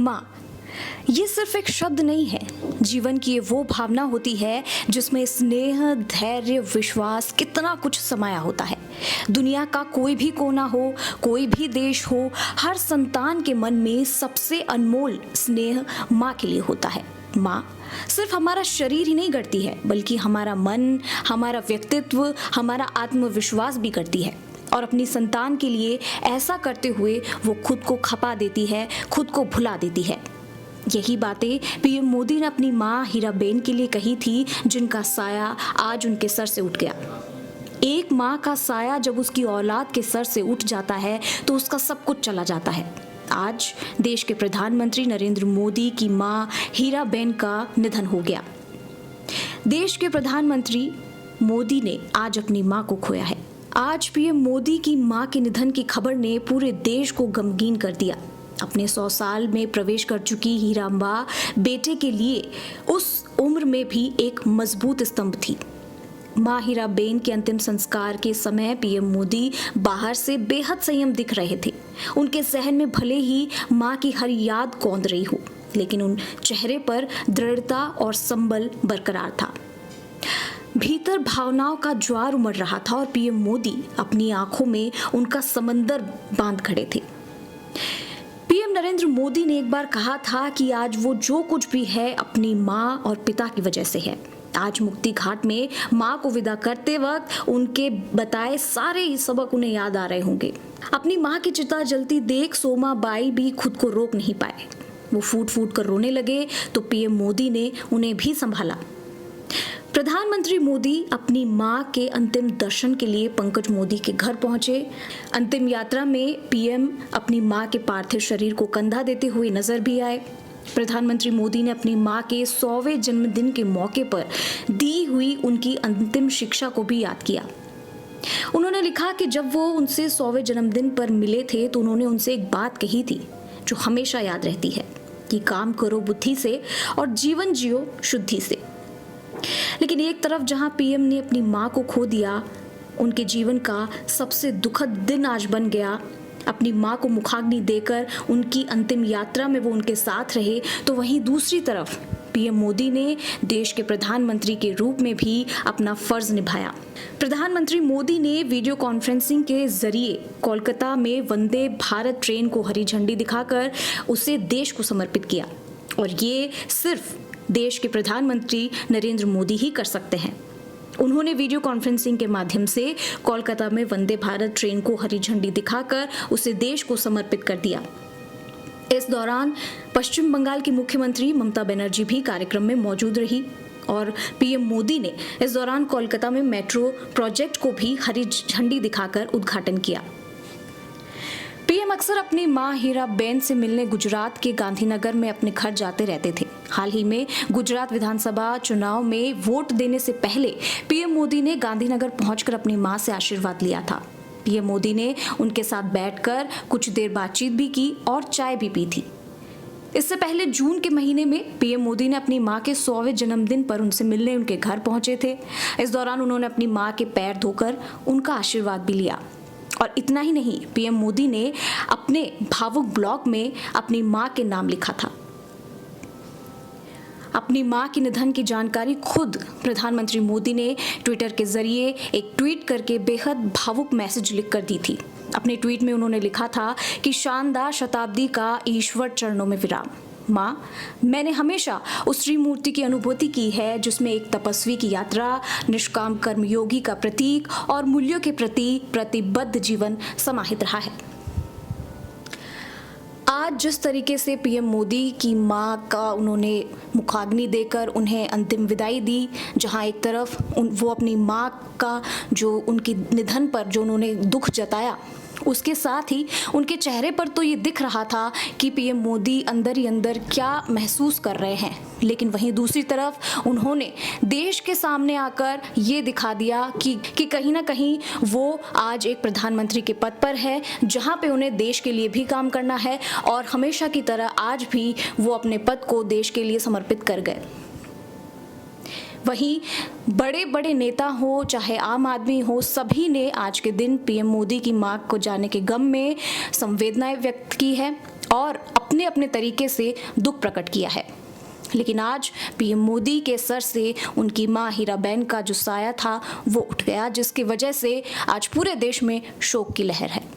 माँ, ये सिर्फ एक शब्द नहीं है। जीवन की ये वो भावना होती है जिसमें स्नेह, धैर्य, विश्वास, कितना कुछ समाया होता है। दुनिया का कोई भी कोना हो, कोई भी देश हो, हर संतान के मन में सबसे अनमोल स्नेह माँ के लिए होता है। माँ सिर्फ हमारा शरीर ही नहीं गढ़ती है, बल्कि हमारा मन, हमारा व्यक्तित्व, हमारा आत्मविश्वास भी गढ़ती है। और अपनी संतान के लिए ऐसा करते हुए वो खुद को खपा देती है, खुद को भुला देती है। यही बातें पीएम मोदी ने अपनी माँ हीराबेन के लिए कही थी, जिनका साया आज उनके सर से उठ गया। एक माँ का साया जब उसकी औलाद के सर से उठ जाता है तो उसका सब कुछ चला जाता है। आज देश के प्रधानमंत्री नरेंद्र मोदी की माँ हीराबेन का निधन हो गया। देश के प्रधानमंत्री मोदी ने आज अपनी माँ को खोया है। आज पीएम मोदी की माँ के निधन की खबर ने पूरे देश को गमगीन कर दिया। अपने 100 साल में प्रवेश कर चुकी हीराबा बेटे के लिए उस उम्र में भी एक मजबूत स्तंभ थी। माँ हीराबेन के अंतिम संस्कार के समय पीएम मोदी बाहर से बेहद संयम दिख रहे थे। उनके जहन में भले ही माँ की हर याद कौंध रही हो, लेकिन उन चेहरे पर दृढ़ता और संबल बरकरार था। भीतर भावनाओं का ज्वार उमड़ रहा था और पीएम मोदी अपनी आंखों में उनका समंदर बांध खड़े थे। पीएम नरेंद्र मोदी ने एक बार कहा था कि आज वो जो कुछ भी है अपनी माँ और पिता की वजह से है। आज मुक्ति घाट में माँ को विदा करते वक्त उनके बताए सारे ही सबक उन्हें याद आ रहे होंगे। अपनी माँ की चिता जलती देख सोमा बाई भी खुद को रोक नहीं पाए। वो फूट फूट कर रोने लगे तो पीएम मोदी ने उन्हें भी संभाला। प्रधानमंत्री मोदी अपनी मां के अंतिम दर्शन के लिए पंकज मोदी के घर पहुंचे। अंतिम यात्रा में पीएम अपनी मां के पार्थिव शरीर को कंधा देते हुए नजर भी आए। प्रधानमंत्री मोदी ने अपनी मां के 100वें जन्मदिन के मौके पर दी हुई उनकी अंतिम शिक्षा को भी याद किया। उन्होंने लिखा कि जब वो उनसे 100वें जन्मदिन पर मिले थे तो उन्होंने उनसे एक बात कही थी जो हमेशा याद रहती है कि काम करो बुद्धि से और जीवन जियो शुद्धि से। लेकिन एक तरफ जहां पीएम ने अपनी मां को खो दिया, उनके जीवन का सबसे दुखद दिन आज बन गया। अपनी मां को मुखाग्नि देकर उनकी अंतिम यात्रा में वो उनके साथ रहे, तो वहीं दूसरी तरफ पीएम मोदी ने देश के प्रधानमंत्री के रूप में भी अपना फर्ज निभाया। प्रधानमंत्री मोदी ने वीडियो कॉन्फ्रेंसिंग के जरिए कोलकाता में वंदे भारत ट्रेन को हरी झंडी दिखाकर उसे देश को समर्पित किया। और ये सिर्फ देश के प्रधानमंत्री नरेंद्र मोदी ही कर सकते हैं। उन्होंने वीडियो कॉन्फ्रेंसिंग के माध्यम से कोलकाता में वंदे भारत ट्रेन को हरी झंडी दिखाकर उसे देश को समर्पित कर दिया। इस दौरान पश्चिम बंगाल की मुख्यमंत्री ममता बनर्जी भी कार्यक्रम में मौजूद रही और पीएम मोदी ने इस दौरान कोलकाता में मेट्रो प्रोजेक्ट को भी हरी झंडी दिखाकर उद्घाटन किया। पीएम अक्सर अपनी मां हीराबेन से मिलने गुजरात के गांधीनगर में अपने घर जाते रहते थे। हाल ही में गुजरात विधानसभा चुनाव में वोट देने से पहले पीएम मोदी ने गांधीनगर पहुंचकर अपनी मां से आशीर्वाद लिया था। पीएम मोदी ने उनके साथ बैठकर कुछ देर बातचीत भी की और चाय भी पी थी। इससे पहले जून के महीने में पीएम मोदी ने अपनी मां के 100वें जन्मदिन पर उनसे मिलने उनके घर पहुंचे थे। इस दौरान उन्होंने अपनी मां के पैर धोकर उनका आशीर्वाद भी लिया। और इतना ही नहीं, पीएम मोदी ने अपने भावुक ब्लॉग में अपनी मां के नाम लिखा था। अपनी मां के निधन की जानकारी खुद प्रधानमंत्री मोदी ने ट्विटर के जरिए एक ट्वीट करके बेहद भावुक मैसेज लिखकर दी थी। अपने ट्वीट में उन्होंने लिखा था कि शानदार शताब्दी का ईश्वर चरणों में विराम। माँ, मैंने हमेशा उस श्री मूर्ति की अनुभूति की है जिसमें एक तपस्वी की यात्रा, निष्काम कर्मयोगी का प्रतीक और मूल्यों के प्रति प्रतिबद्ध जीवन समाहित रहा है। आज जिस तरीके से पीएम मोदी की मां का उन्होंने मुखाग्नि देकर उन्हें अंतिम विदाई दी, जहां एक तरफ वो अपनी मां का जो उनके निधन पर जो उन्होंने दुख जताया, उसके साथ ही उनके चेहरे पर तो ये दिख रहा था कि पीएम मोदी अंदर ही अंदर क्या महसूस कर रहे हैं। लेकिन वहीं दूसरी तरफ उन्होंने देश के सामने आकर ये दिखा दिया कि कहीं ना कहीं वो आज एक प्रधानमंत्री के पद पर है, जहां पे उन्हें देश के लिए भी काम करना है और हमेशा की तरह आज भी वो अपने पद को देश के लिए समर्पित कर गए। वहीं बड़े बड़े नेता हो चाहे आम आदमी हो, सभी ने आज के दिन पीएम मोदी की मां को जाने के गम में संवेदनाएं व्यक्त की है और अपने अपने तरीके से दुख प्रकट किया है। लेकिन आज पीएम मोदी के सर से उनकी मां हीराबेन का जो साया था वो उठ गया, जिसकी वजह से आज पूरे देश में शोक की लहर है।